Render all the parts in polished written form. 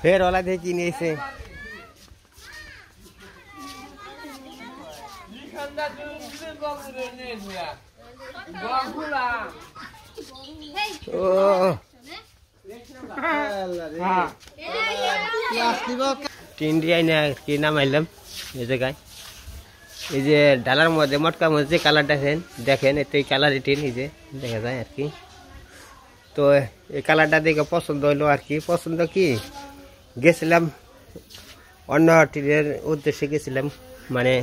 ফের ওলা দিয়ে কি নিয়েছে ও টিন দিয়ে কি নামাইলাম এই জায়গায় এই যে ডালার মধ্যে মটকা মধ্যে কালারটা দেখেন এতে কালারই টিন এই যে দেখা যায় আর কি তো এই কালারটা দেখে পছন্দ হইলো আর কি পছন্দ কি গেছিলাম অন্য টিনের উদ্দেশ্যে গেছিলাম মানে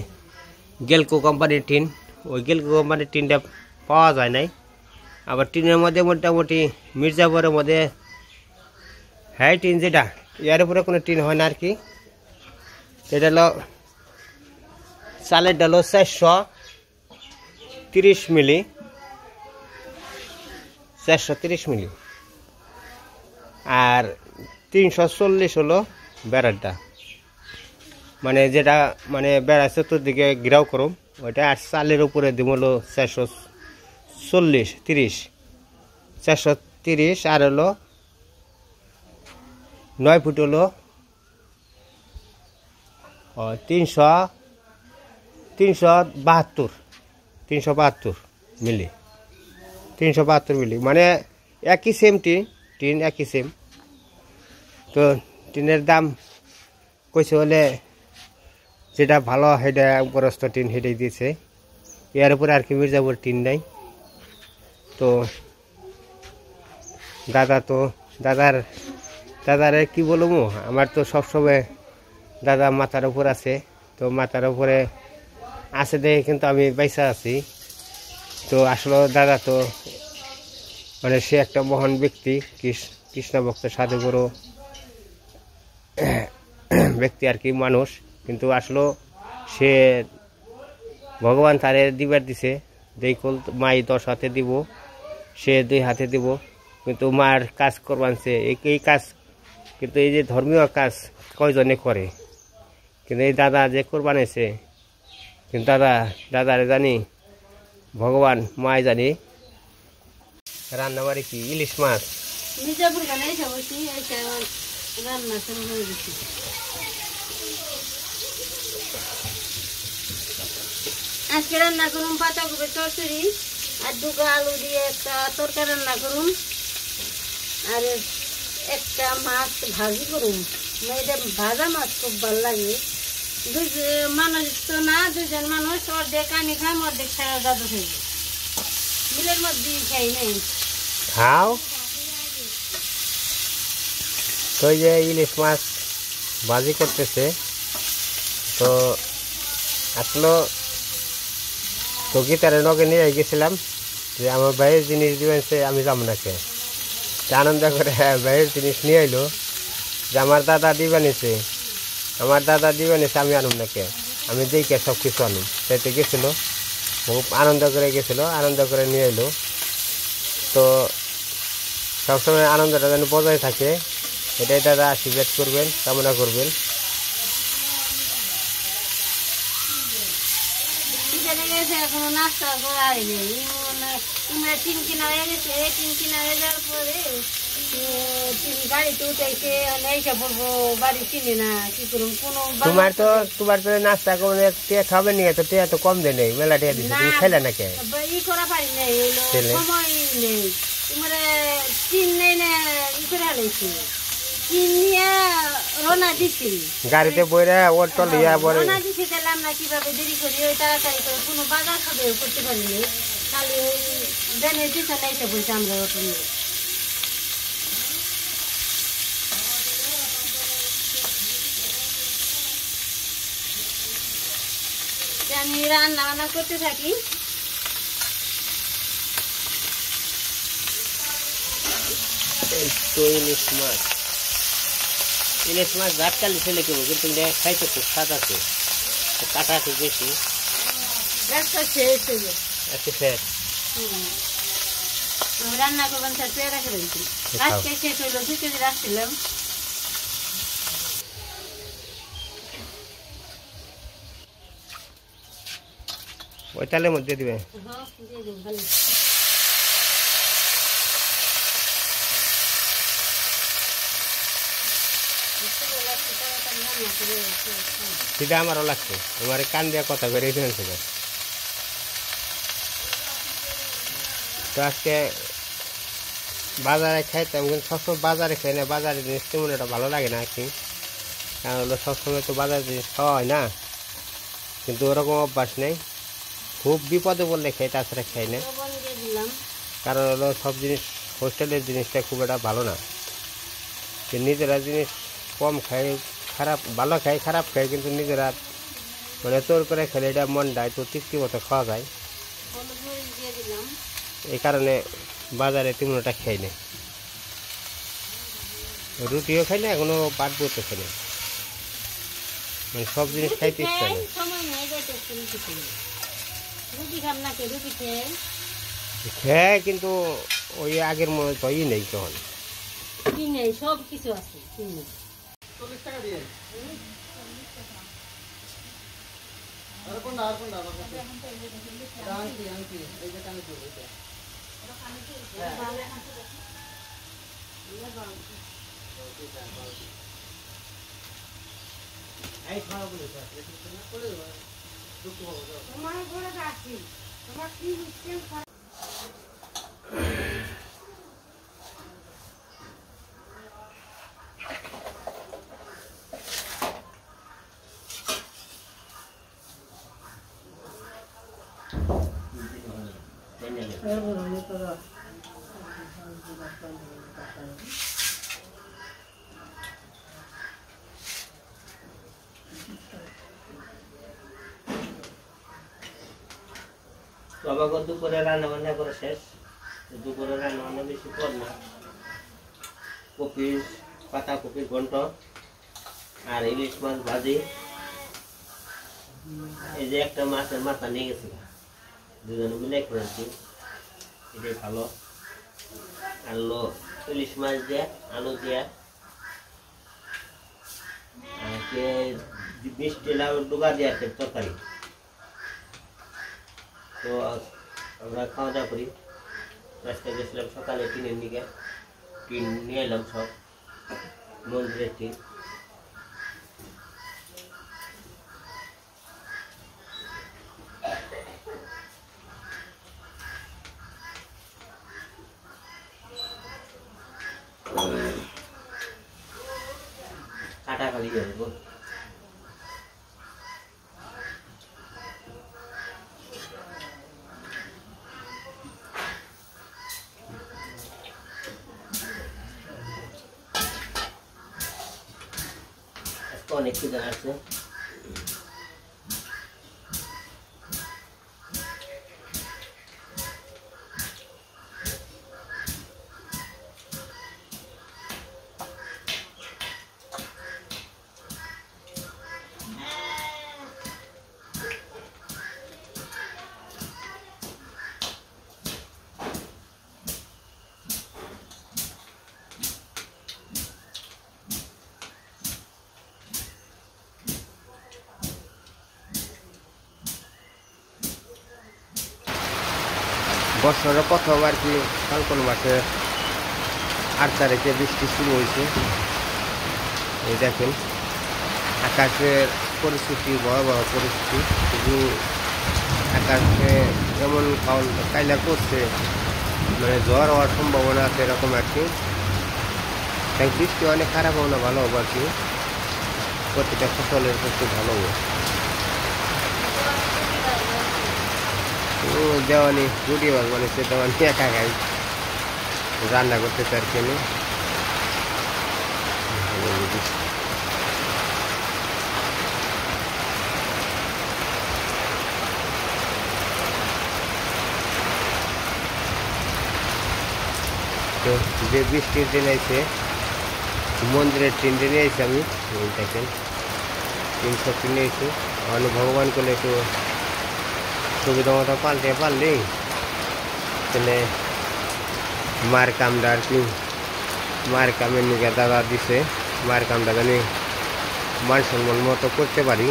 গেলকো কোম্পানির টিন ওই গেলকো কোম্পানির টিনটা পাওয়া যায় নাই আবার টিনের মধ্যে মোটামুটি মির্জাপুরের মধ্যে হ্যাঁ টিন যেটা এর উপরে কোনো টিন হয় না আর কি এটা হলো চালের ডাল 430 মিলি 430 মিলি আর 340 হলো বেড়াটা মানে যেটা মানে বেড়া চতুর্দিকে ঘিরাও করুম ওইটা আর চালের উপরে দিব হলো 430 আর হলো 9 ফুট হলো 372 মিলি 372 মিলি মানে একই সেম টিন একই সেম তো টিনের দাম কইছে হলে যেটা ভালো সেটা উপরস্থ টিন সেটাই দিয়েছে এর উপরে আর কি মির্জাপুর টিন নাই তো দাদারে কি বলবো আমার তো সবসময় দাদা মাথার উপর আছে তো মাথার উপরে আছে দেখে কিন্তু আমি বাইসা আছি তো আসলে দাদা তো মানে সে একটা মহান ব্যক্তি কৃষ্ণ ভক্ত সাধুগুরু ব্যক্তি আর কি মানুষ কিন্তু আসলে সে ভগবান তারে দিবার দিছে দেখল মাই 10 হাতে দিব সে 2 হাতে দিব কিন্তু মার কাজ করবানছে এই কাজ কিন্তু এই যে ধর্মীয় কাজ কয়জনে করে কিন্তু এই দাদা যে কোরবানিছে কিন্তু দাদারে জানি ভগবান মাই জানি রান্না বাড়ি কি ইলিশ মাছ আজকে রান্না করুন পাতাকপি চচ্চড়ি আর 2 আলু দিয়ে একটা তরকারি রান্না করুন আর একটা মাছ ভাজি করুন এটা ভাজা মাছ খুব ভালো লাগে মানুষ তো না 2 জন মানুষ অর্ধেক আমি খাম অর্ধেক ছাড়া দাদু খাইব মিলের মধ্যে খাই নাই খাও তো যে ইলিশ মাছ ভাজি করতেছে তো আসলে তো গীতারে নগে নিয়ে গেছিলাম যে আমার ভাইয়ের জিনিস দিবেন সে আমি যাবো না কে আনন্দ করে ভাইয়ের জিনিস নিয়ে এলো যে আমার দাদা দিবানিছে আমি আনুম না কে আমি দেখে সব কিছু আনুম সেতে গেছিল খুব আনন্দ করে গেছিল আনন্দ করে নিয়ে এলো তো সবসময় আনন্দটা যেন বজায় থাকে এটাই দাদা আশীর্বাদ করবেন কামনা করবেন এখনো নাস্তা করা হয়নি টিন কিনা হয়ে গেছে টিন কিনা হয়ে যাওয়ার পরে গাড়িতে উঠাইছে এসে পড়বো বাড়ি চিনি না কি করুন কোনো তোমার তো নাস্তা করে টিয়া খাবে নিয়ে তো টিয়া তো কম দেয় নেই মেলা টিয়া দিচ্ছে তুমি খাইলে না কে ই করা পারি নাই সময় নেই তোমার টিন নেই না ই করে আলাইছি টিন নিয়ে রওনা দিছি গাড়িতে বইরা ওর টলিয়া বলে রওনা দিছি দিলাম না কিভাবে দেরি করি ওই তাড়াতাড়ি করে কোনো বাজার খাবে করতে পারিনি খালি ওই জেনে দিছে না এসে বলছে আমরা ওটা নিয়ে আমি রান্না বান্না করতে থাকি ইলিশ মাছ ভাত কালি ছেলে কেবো কিন্তু খাইতে খুব স্বাদ আছে কাটা খুব বেশি রান্না করবেন রেখে দিচ্ছি আজকে শেষ হইলো 2 কেজি রাখছিলাম ওই তালের মধ্যে দিবে সেটা আমারও লাগছে, আমার কান দিয়ে কথা করে শুনছে। তো আজকে বাজারে খাইতাম, কিন্তু সবসময় বাজারে খাই না, বাজারে জিনিস তেমন একটা ভালো লাগে না আর কি। কারণ হলো সবসময় তো বাজার জিনিস খাওয়া হয় না, কিন্তু ওরকম অভ্যাস নেই। খুব বিপদে পড়লে খাই, তাছাড়া খাই না। কারণ হলো সব জিনিস হোস্টেলের জিনিসটা খুব একটা ভালো না। নিজেরা জিনিস কম খাই, খারাপ ভালো খাই খারাপ খাই, কিন্তু নিজেরা মানে তোর করে খেলে এটা মন দেয় তো তৃপ্তি মতো খাওয়া যায়। এই কারণে বাজারে তেমনটা খাই না, রুটিও খাই না, এখনো বাদ বলতে খাই না, মানে সব জিনিস খাইতে ইচ্ছা নেই। খেয়ে কিন্তু ওই আগের মতো ই নেই, তখন সব কিছু আছে। আমাকে দুপুরে রান্না বান্না করে শেষ। দুপুরে রান্না বান্না বেশি কর না, কপি পাতা কপি ঘন্ট আর ইলিশ মাছ ভাজি। এই যে একটা মাছের মাথা নিয়ে গেছিল, দুজনে মিলে করেছি, এটাই ভালো। আলু ইলিশ মাছ দিয়ে আলু দিয়ে মিষ্টি লাউ ডুবা দিয়ে আছে তরকারি। তো আমরা খাওয়া দাওয়া করি। আজকে গেছিলাম সকালে টিনের দিকে, টিন নিয়ে এলাম সব, মন্দিরের টিন। কাটা খালি যাবো। অনেক কিছু আছে। বছরের প্রথম আর কি ফাল্গুন মাসে 8 তারিখে বৃষ্টি শুরু হয়েছে। এই দেখেন আকাশের পরিস্থিতি, ভয়াবহ পরিস্থিতি, শুধু আকাশে এমন কাইলা করছে, মানে ঝড় হওয়ার সম্ভাবনা আছে এরকম আর কি। তাই বৃষ্টি অনেক খারাপ হবে না, ভালো হবে আর কি, প্রতিটা ফসলের ক্ষেত্রে ভালো হবে। দেওয়ানি রুটি ভাগ বানিয়েছে, দেওয়ানি একা খাই, রান্না করতে চার কেন। তো যে বৃষ্টির দিন আইছে, মন্দিরের টিন নিয়ে আইছি আমি, দেখেন টিন সব কিনে আইছি। আমি ভগবান করলে একটু সুবিধা মতো পাল্টে পারলেই তাহলে মার কামটা আর কি, মার কামের নিকে দাদা দিছে, মার কামটা জানি মান সম্মান মতো করতে পারি।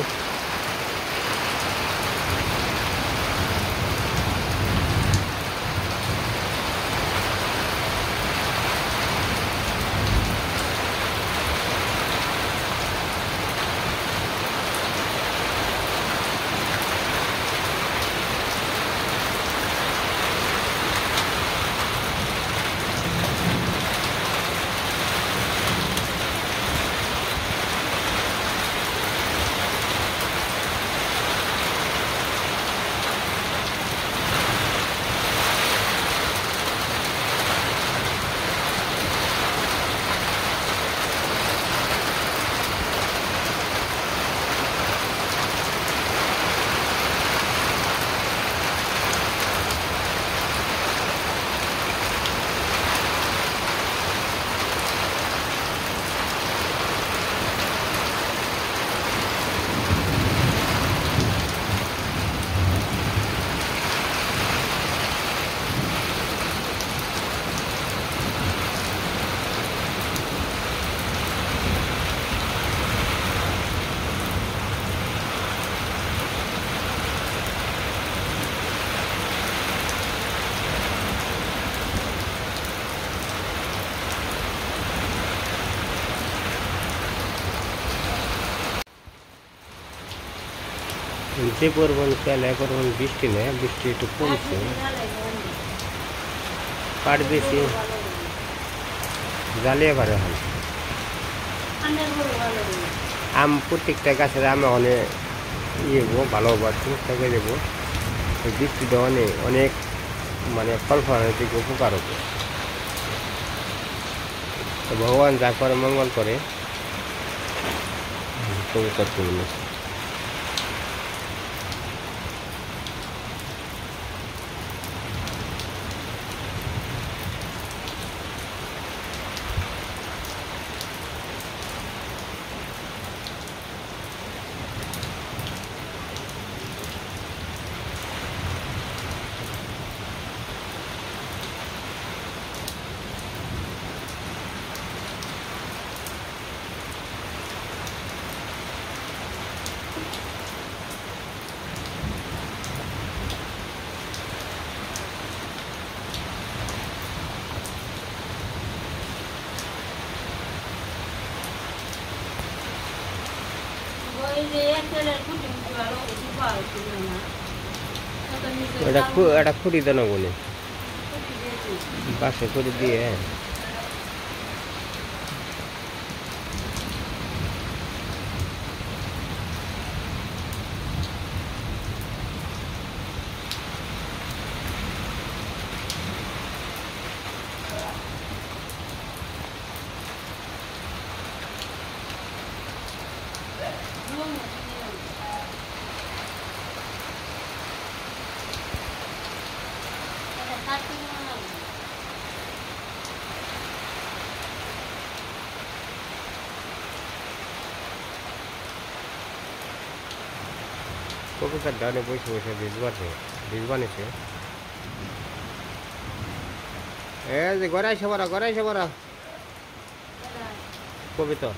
যে পরিমাণ পেলে পরিমাণ বৃষ্টি নেই, বৃষ্টি একটু কমছে, পাট বেশি জ্বালিয়ে পারে হয়। আম প্রত্যেকটা গাছের আমে অনেক ভালো করে দেবো। বৃষ্টিটা অনেক মানে ফল ফলানোর দিকে উপকার হতো। তো ভগবান যা করে মঙ্গল করে, কবিতার পূর্ণ। এটা খুঁটি দেন বলে পাশে করে দিয়ে কবিতার ডানে বসে বসে বীজ বানিয়েছে। যে গড়াইছে বড় কবিতা